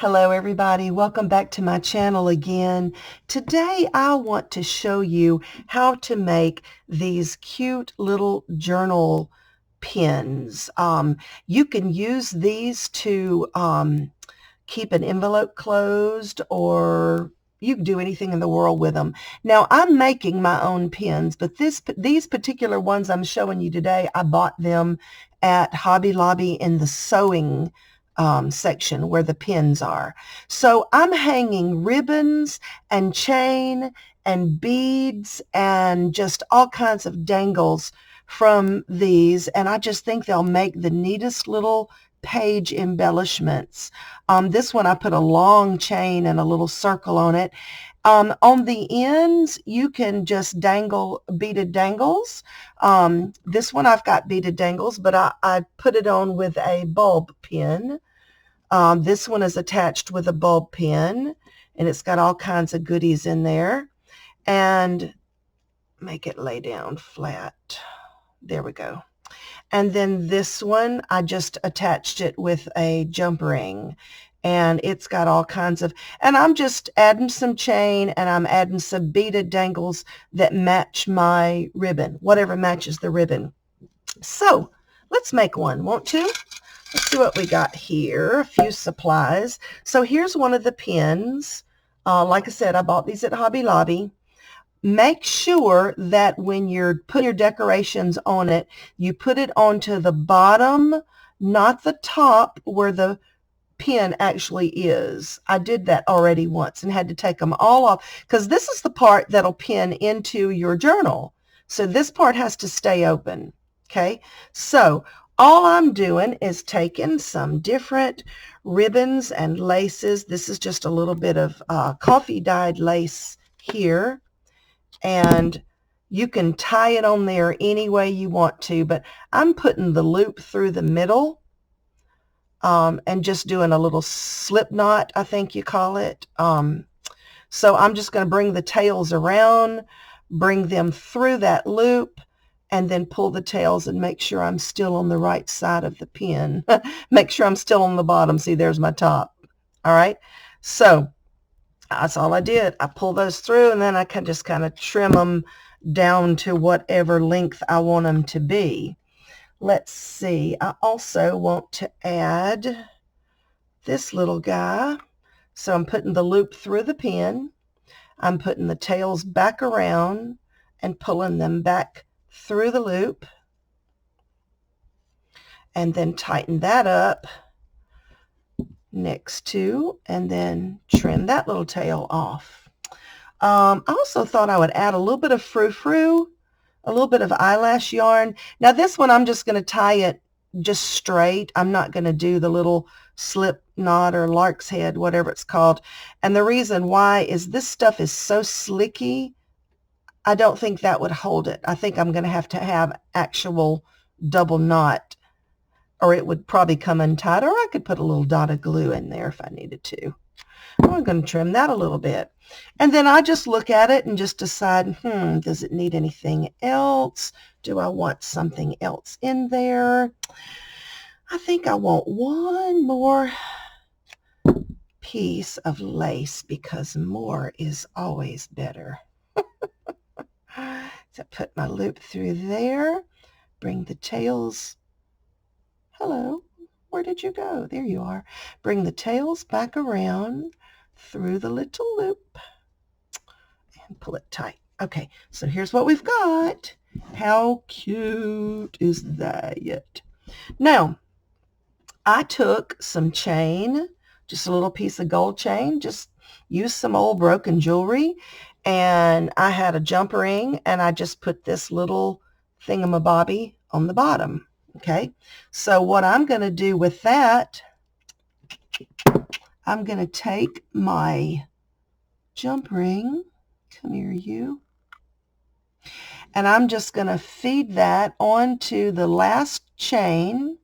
Hello everybody, welcome back to my channel again. Today I want to show you how to make these cute little journal pins. You can use these to keep an envelope closed, or you can do anything in the world with them. Now I'm making my own pins, but these particular ones I'm showing you today, I bought them at Hobby Lobby in the sewing section where the pins are. So I'm hanging ribbons and chain and beads and just all kinds of dangles from these, and I just think they'll make the neatest little page embellishments. This one I put a long chain and a little circle on it. On the ends, you can just dangle beaded dangles. This one I've got beaded dangles, but I put it on with a bulb pin. This one is attached with a bulb pin, and it's got all kinds of goodies in there. And make it lay down flat. There we go. And then this one, I just attached it with a jump ring, and it's got all kinds of, and I'm just adding some chain, and I'm adding some beaded dangles that match my ribbon, whatever matches the ribbon. So let's make one, won't you? Let's see what we got here, a few supplies. So here's one of the pins. Like I said, I bought these at Hobby Lobby. Make sure that when you're putting your decorations on it, you put it onto the bottom, not the top where the pin actually is. I did that already once and had to take them all off because this is the part that'll pin into your journal. So this part has to stay open. Okay, so all I'm doing is taking some different ribbons and laces. This is just a little bit of coffee dyed lace here. And you can tie it on there any way you want to, but I'm putting the loop through the middle and just doing a little slip knot, I think you call it. So I'm just going to bring the tails around, bring them through that loop, and then pull the tails and make sure I'm still on the right side of the pin. Make sure I'm still on the bottom. See, there's my top. All right. So that's all I did. I pull those through, and then I can just kind of trim them down to whatever length I want them to be. Let's see. I also want to add this little guy. So I'm putting the loop through the pin. I'm putting the tails back around and pulling them back through the loop. And then tighten that up next to, and then trim that little tail off. I also thought I would add a little bit of frou-frou, a little bit of eyelash yarn. Now this one I'm just going to tie it just straight. I'm not going to do the little slip knot or lark's head, whatever it's called. And the reason why is this stuff is so slicky, I don't think that would hold it. I think I'm going to have actual double knot, or it would probably come untied, or I could put a little dot of glue in there if I needed to. I'm going to trim that a little bit. And then I just look at it and just decide, does it need anything else? Do I want something else in there? I think I want one more piece of lace because more is always better. So put my loop through there, bring the tails. Hello, where did you go? There you are. Bring the tails back around through the little loop and pull it tight. Okay, so here's what we've got. How cute is that? Now, I took some chain, just a little piece of gold chain, just used some old broken jewelry, and I had a jump ring, and I just put this little thingamabobby on the bottom. Okay, so what I'm going to do with that, I'm going to take my jump ring, come here you, and I'm just going to feed that onto the last chain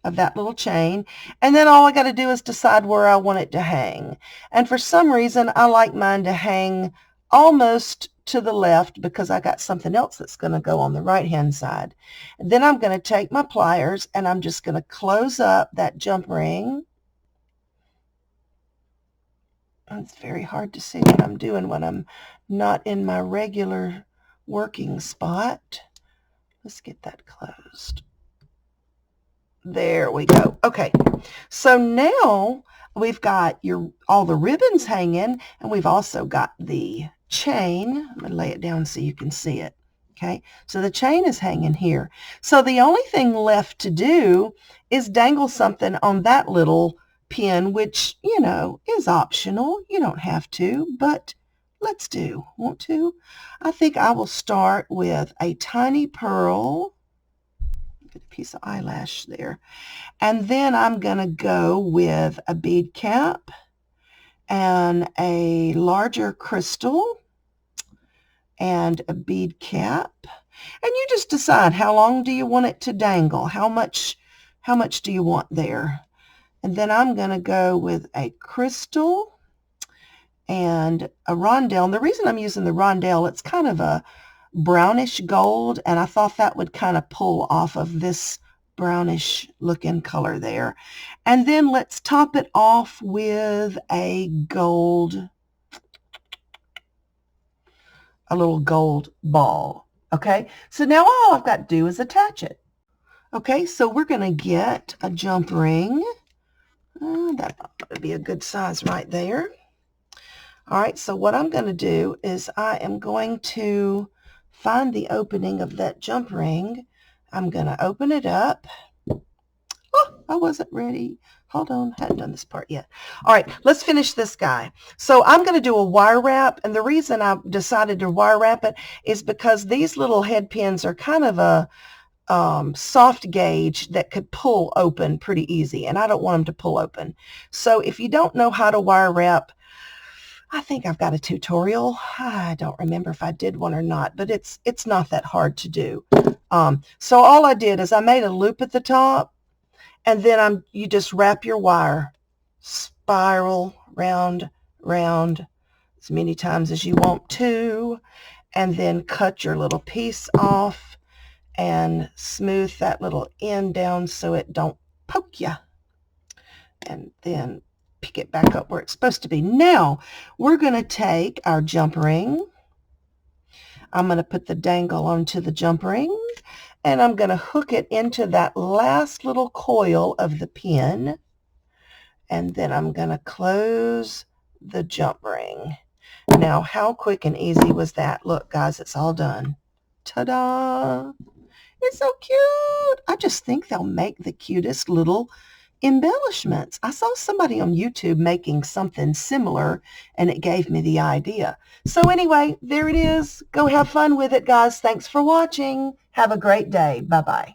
of that little chain, and then all I got to do is decide where I want it to hang. And for some reason I like mine to hang almost to the left because I got something else that's going to go on the right hand side. And then I'm going to take my pliers and I'm just going to close up that jump ring. It's very hard to see what I'm doing when I'm not in my regular working spot. Let's get that closed. There we go. Okay, so now we've got all the ribbons hanging, and we've also got the chain. I'm going to lay it down so you can see it. Okay, so the chain is hanging here. So the only thing left to do is dangle something on that little pin, which, you know, is optional. You don't have to, but let's do. Want to? I think I will start with a tiny pearl. Get a piece of eyelash there. And then I'm going to go with a bead cap and a larger crystal and a bead cap. And you just decide how long do you want it to dangle? How much do you want there? And then I'm going to go with a crystal and a rondelle. And the reason I'm using the rondelle, it's kind of a brownish gold, and I thought that would kind of pull off of this brownish looking color there. And then let's top it off with a little gold ball. Okay, so now all I've got to do is attach it. Okay, so we're going to get a jump ring. That would be a good size right there. All right, so what I'm going to do is I am going to find the opening of that jump ring. I'm going to open it up. Oh, I wasn't ready. Hold on, hadn't done this part yet. All right, let's finish this guy. So I'm going to do a wire wrap, and the reason I decided to wire wrap it is because these little head pins are kind of a soft gauge that could pull open pretty easy, and I don't want them to pull open. So if you don't know how to wire wrap, I think I've got a tutorial. I don't remember if I did one or not, but it's not that hard to do. So all I did is I made a loop at the top, and then you just wrap your wire, spiral round, as many times as you want to, and then cut your little piece off and smooth that little end down so it don't poke you. And then pick it back up where it's supposed to be. Now we're going to take our jump ring. I'm going to put the dangle onto the jump ring, and I'm going to hook it into that last little coil of the pin, and then I'm going to close the jump ring. Now, how quick and easy was that? Look, guys, it's all done. Ta-da! It's so cute. I just think they'll make the cutest little embellishments. I saw somebody on YouTube making something similar, and it gave me the idea. So anyway, there it is. Go have fun with it, guys. Thanks for watching. Have a great day. Bye-bye.